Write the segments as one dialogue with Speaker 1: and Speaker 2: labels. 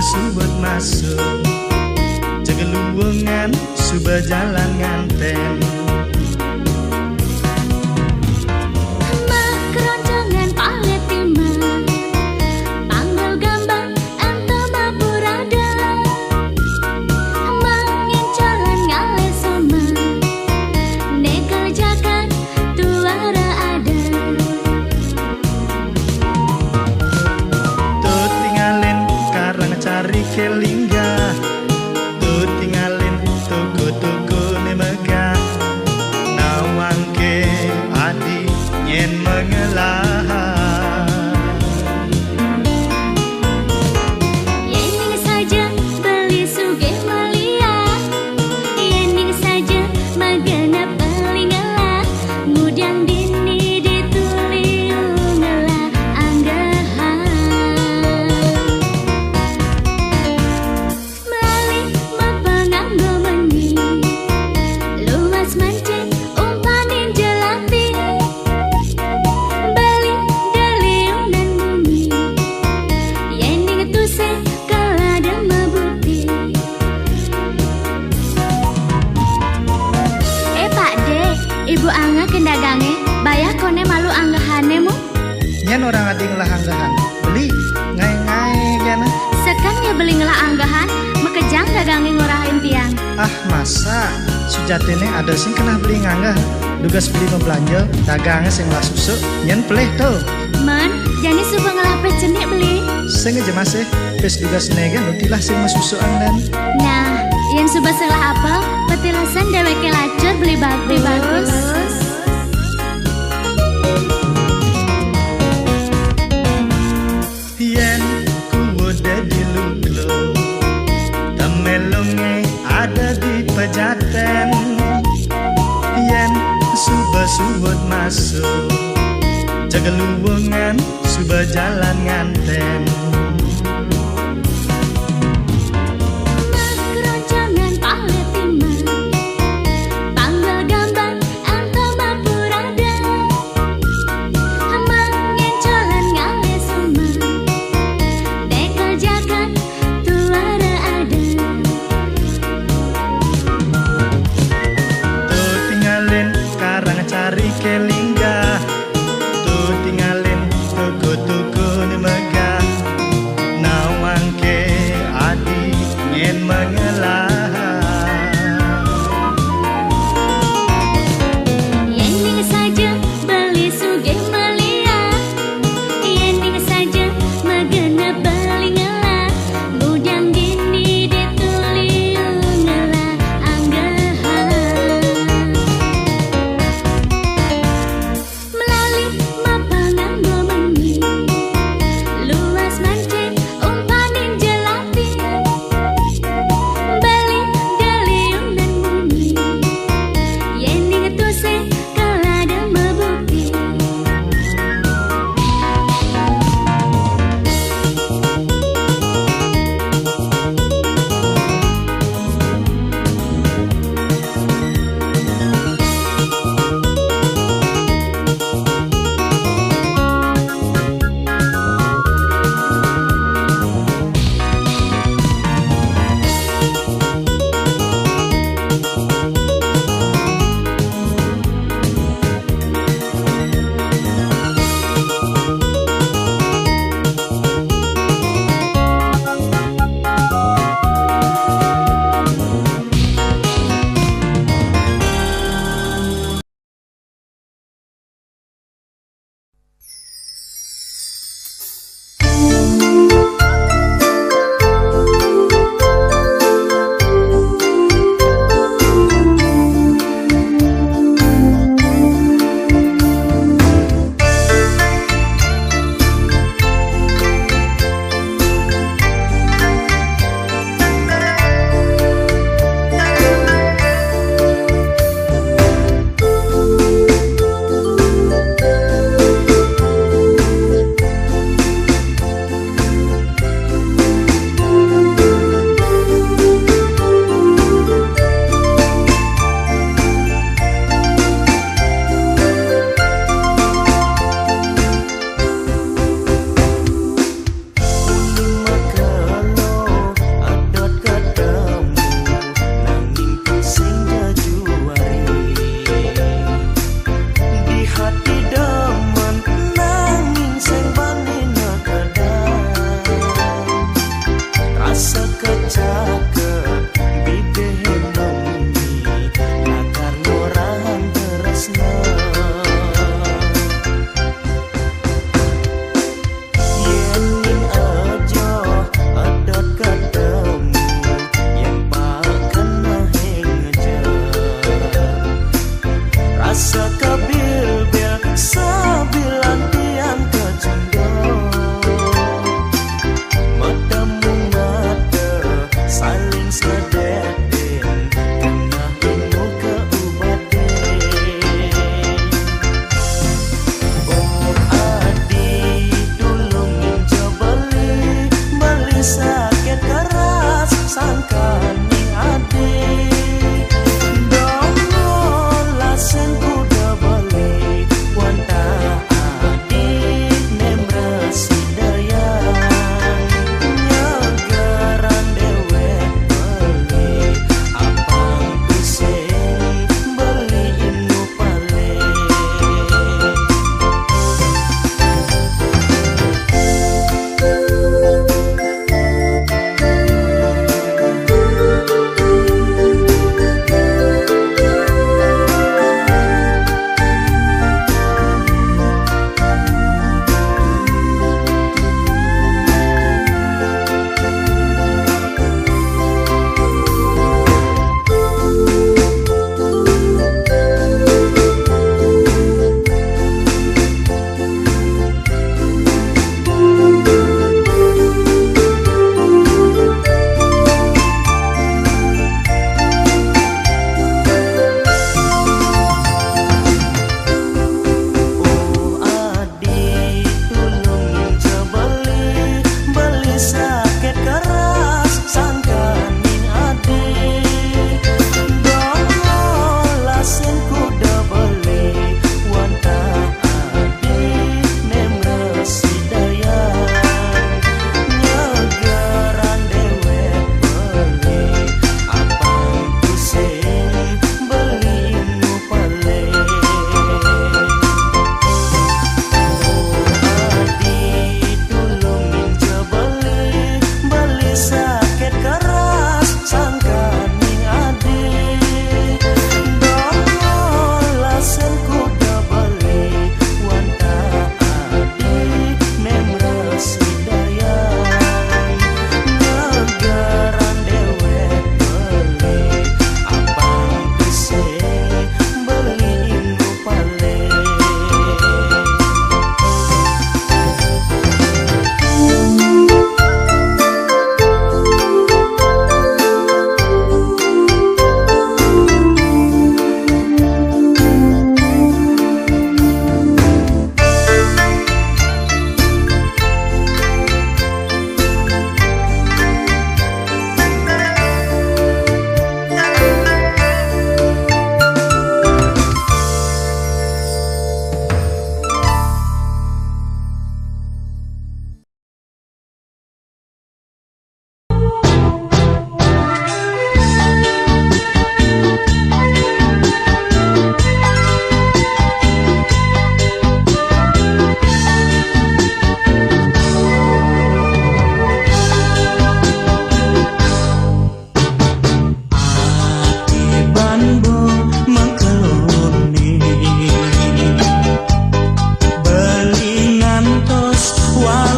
Speaker 1: subet masuk jegeluwengan suba jalan nganten. Kelingga tu tinggalin toko-toko ne megah nawang ke adi nyen mengelah.
Speaker 2: Yening saja beli suge malia, yening saja magana pelingalah, mudian dini dituli ungelah anggahan. Ibu angga kendagange, bayah kone malu anggahane mu?
Speaker 1: Nyen orang adi ngelah anggahan, beli ngai-ngai gana.
Speaker 2: Sekan ya beli ngelah anggahan, mekejang dagange ngorahin tiang.
Speaker 1: Ah masa, sujatene ada sing kena beli nganggah. Dugas beli ngebelanja, dagangnya sing lah susu, nyen pelih tuh.
Speaker 2: Men, jani suba ngelah pecenik beli.
Speaker 1: Sing aja masih, pes dugas nega nutilah sing masusu angdan.
Speaker 2: Nah, yang suba salah apa? Petilasan deweke lacur beli bagus.
Speaker 1: Yen ku udah di luglo, temelonge ada di pejaten. Yen suba subut masuk jegeluwengan suba jalan nganten. Cari kelingga tu tinggalin toko-toko ne megah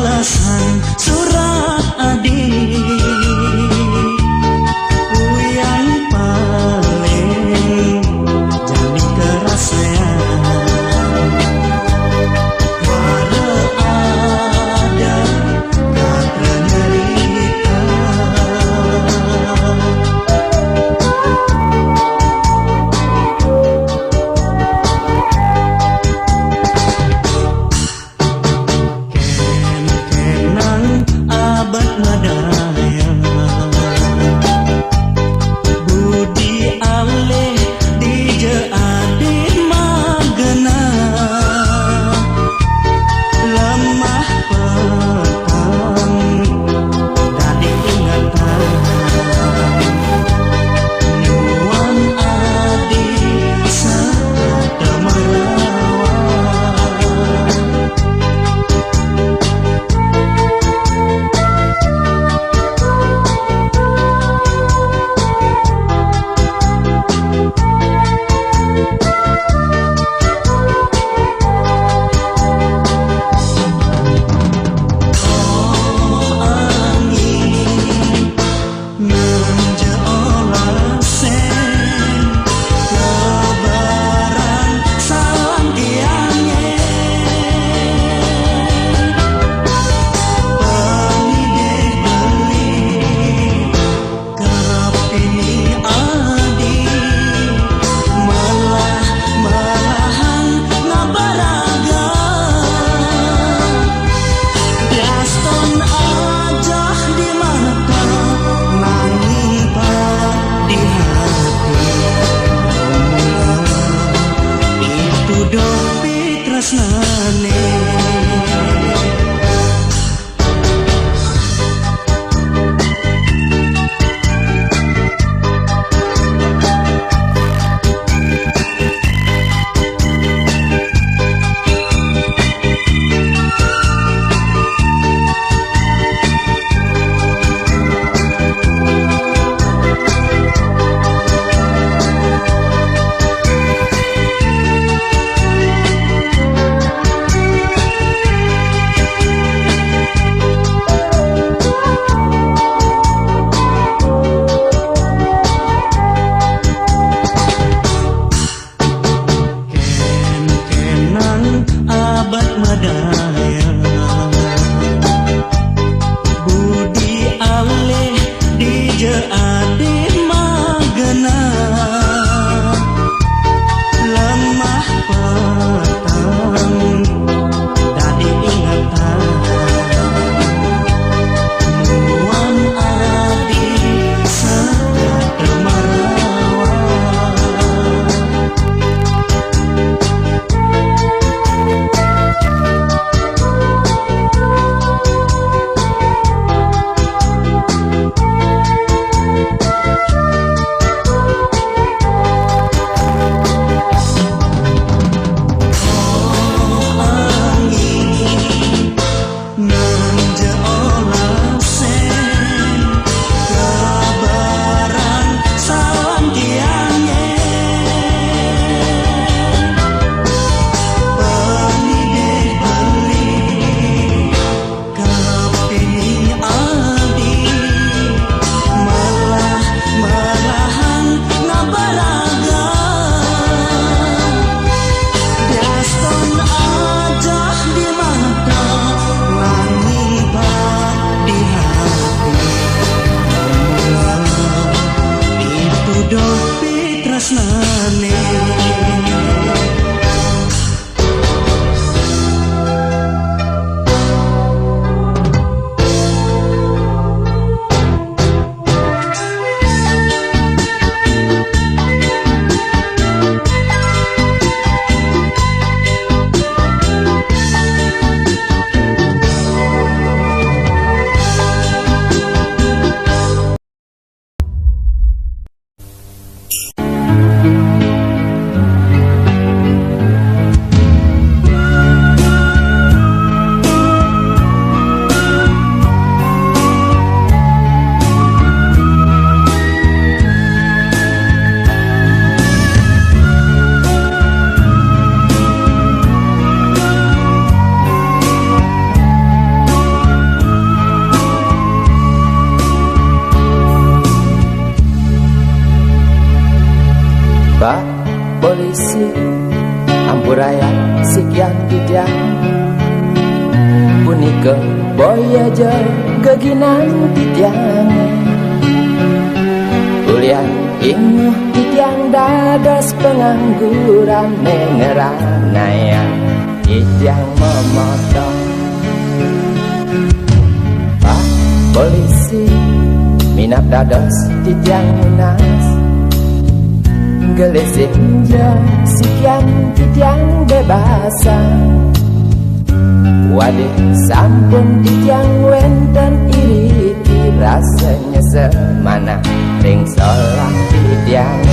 Speaker 3: balasan surat adi yang paling jadi kerasan para ada kata nyerita kenang
Speaker 4: Uraya sekian titiang punika boya aja geginan titiang Ulian inguh titiang dados pengangguran nengeranayang titiang memotong Pak polisi minap dados titiang munas Gelesik sekian titiang bebasan Wadih sampun titiang wenten iri rasanya semana ring solah titiang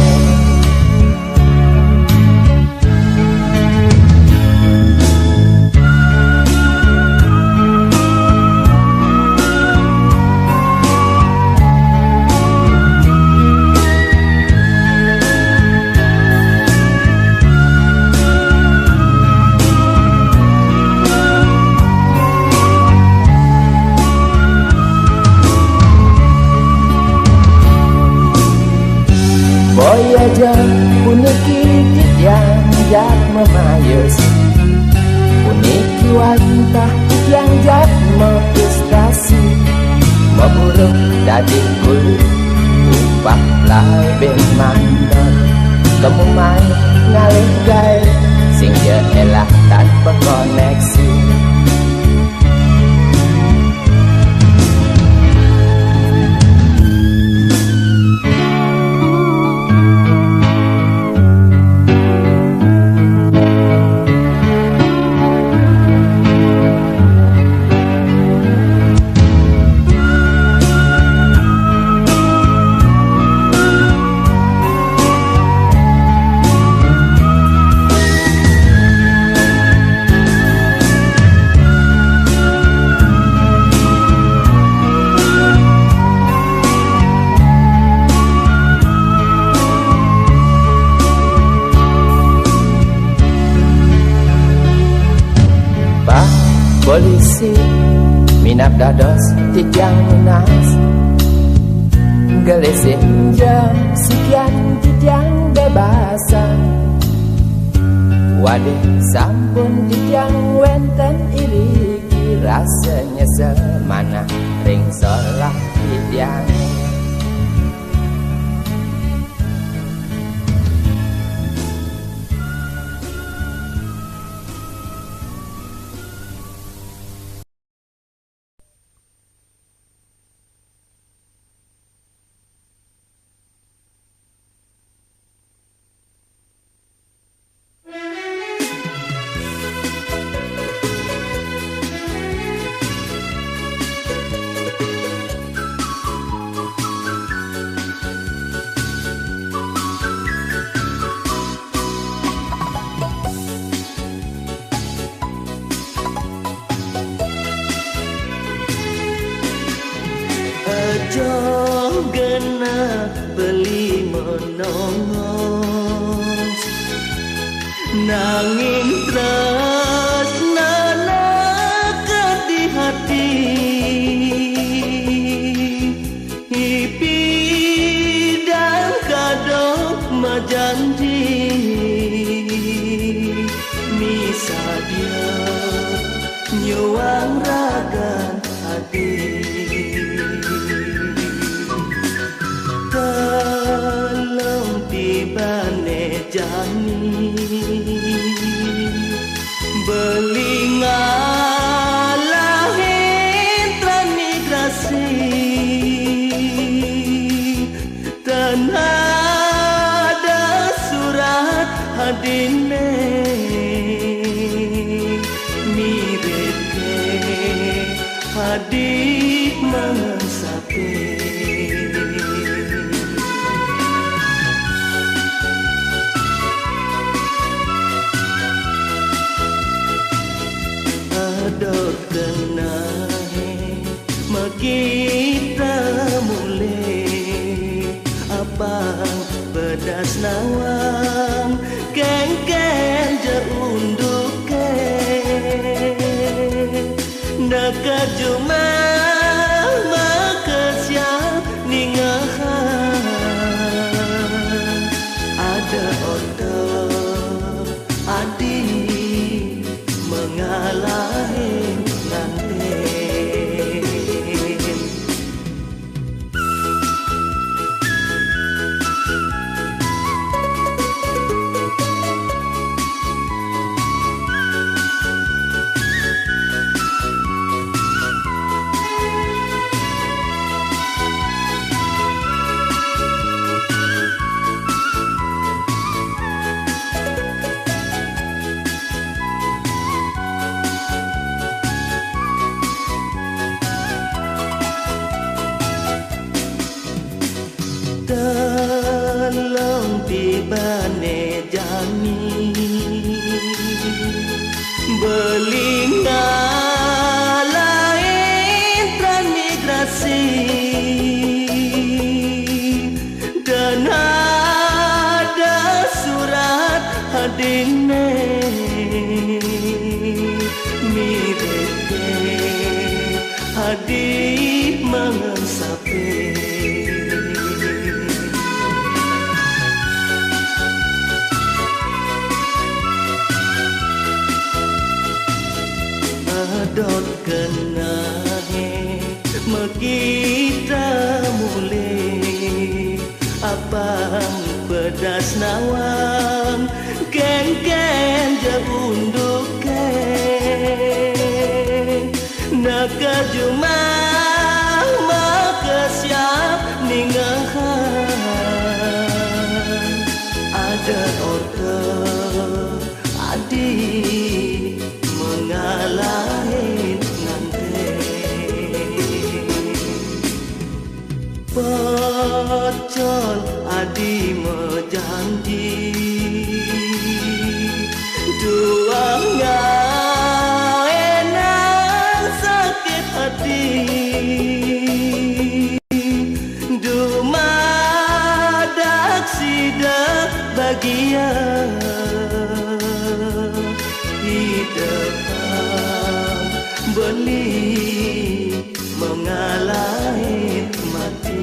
Speaker 4: Boyaja puniki titiang jak memayus Puniki wantah titiang jak mepustasi Meburuk dadi kulu upah lai ben mandor Kemumai ngalih gai sing jeelah tanpa koneksi Polisi minap dados titiang munas Gelesik sekian titiang bebasan Wadih sampun titiang wenten iri rasanya semana ring solah titiang
Speaker 3: Aja genah beli menongos Nanging tresnana di hati Ipi dan kadok majanji Misa dia nyuang ragan hati Telung tibane jani beli ngalahin transmigrasi Tenada surat hadine mirip ke hadik mensape Adok kenahe makita mulai Apang pedas nawang kengken je unduke Dekat Jumat jani belinga lain transmigrasi dan ada surat hadine mireke hadir mengesape dot kenahe megita mule abang pedas nawang ken jabunduk ke naga jumah maka siap ningahan ada order adik mengalahin nanti pecol adi menjanji dua enak sakit hati dumadak sidak bagian hidup beli mengalahkan mati.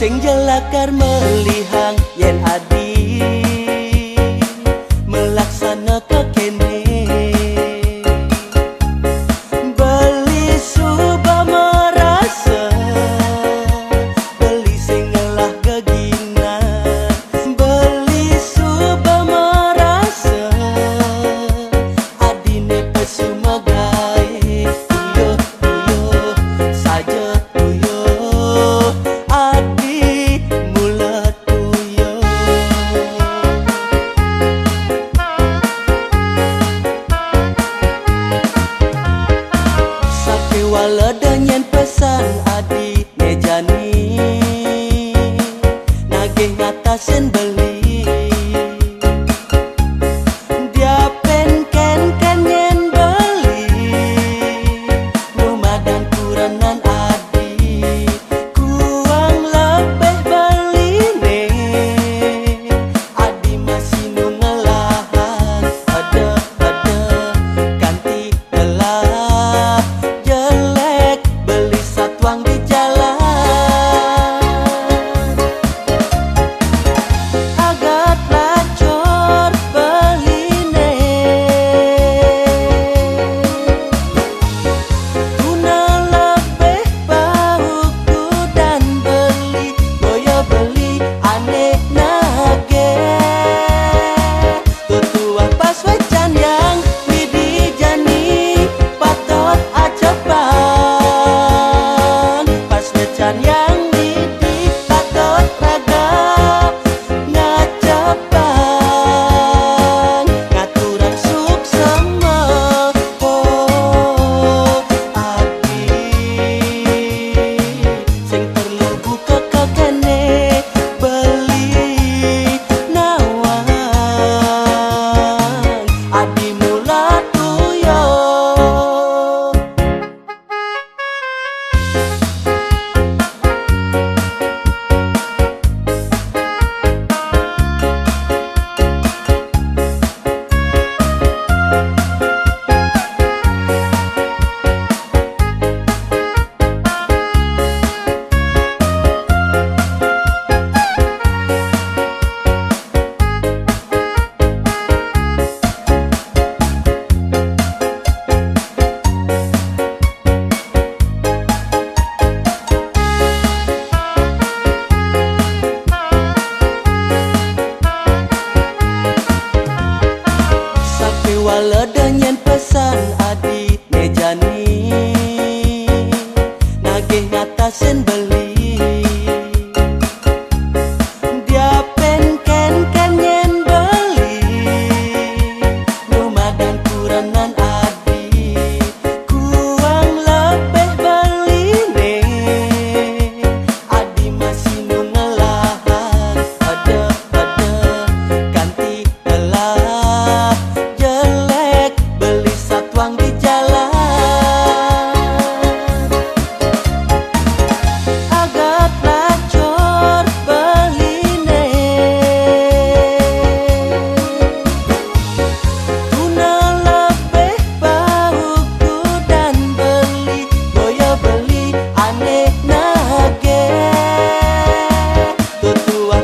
Speaker 3: Sing jelakar melihang yen adi melaksana kekene beli suba merasa beli sing ngelah gegina beli suba merasa adine pesumagai iyo saja Waladanya pesan adi mejani nagih ngatasen beli dia pen ken yen beli rumah dan kuranan adi kuang lebih beli ne adi masih nungelahan ada ganti telah beli satuang di jalan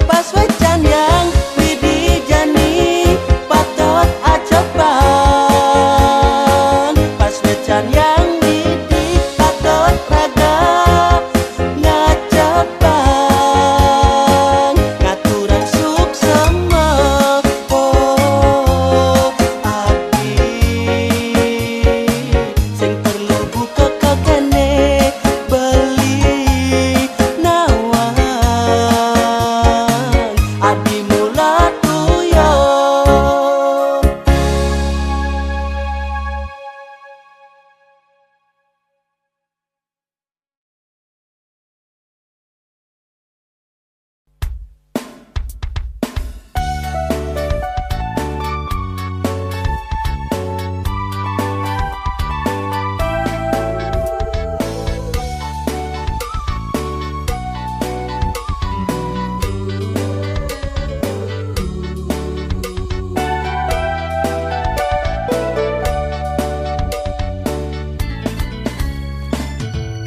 Speaker 3: pas wecan yang Widi Jani patot acoban pas wecan yang Widi patot raga ngacoban ngaturan suksema oh abdi sing perlu buka kekene beli nawang adi mula tuyo.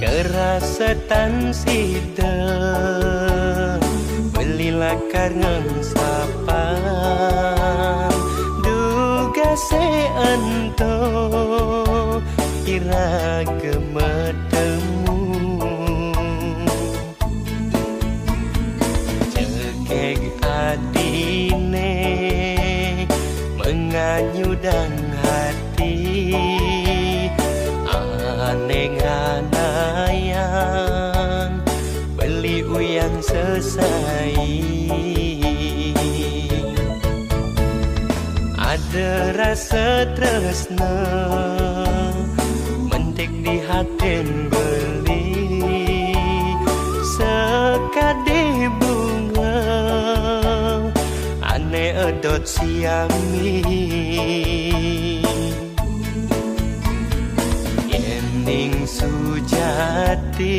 Speaker 3: Kerasetan sida belilah kareng sapan duga seento ira gemedemu cekek adine menganyudan hati aneh nganayang beli uyang sesai ada rasa tresna mentik di hatin beli sekade bunga aneh edot siami ning sujati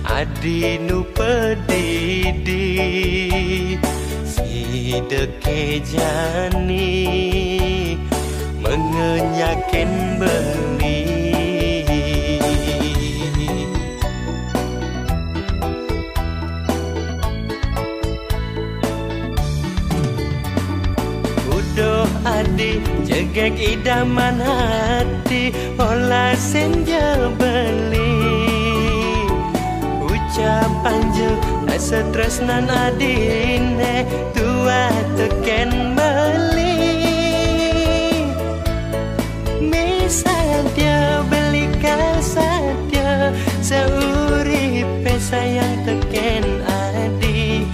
Speaker 3: adi nu pedidi si deke jani mengenyakin beli udoh adi jegek idaman hati olah senja beli ucapan je rasa tresnan adine tua teken beli misal dia beli kasadya seuripe sayang teken adi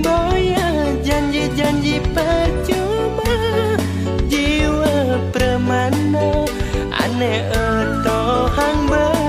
Speaker 3: boya janji-janji percuma jiwa permana aneh etohang beli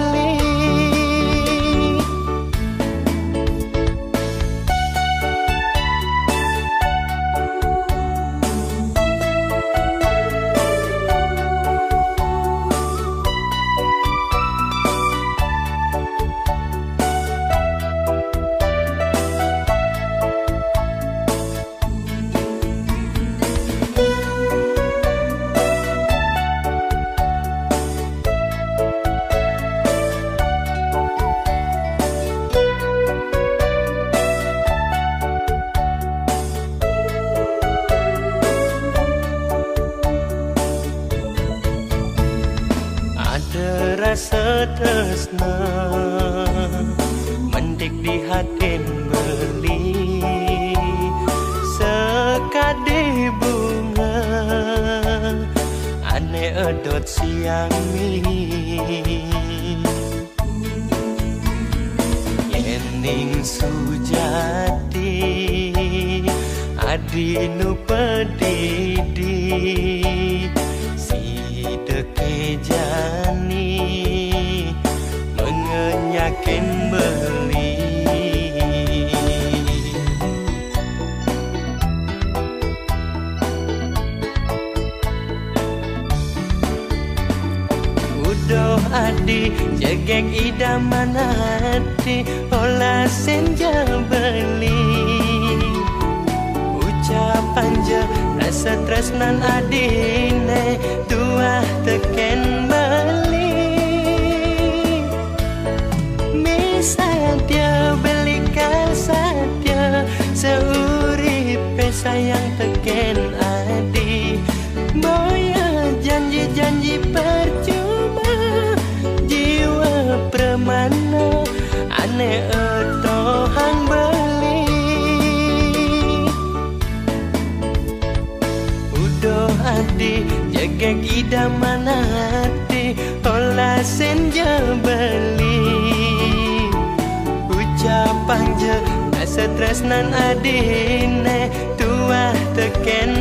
Speaker 3: rasa tresna mendik di hatin beli sekade bunga aneh edot siami yening sujati adi nu pedidi si deke jani mengenyakin beli udoh adi jegek idaman hati olah senja beli ucapan je rasa tresnan adine tuah teken beli misal dia beli kasadya Gek idaman hati olah senja beli ucapan je asa tresnan adine tuah teken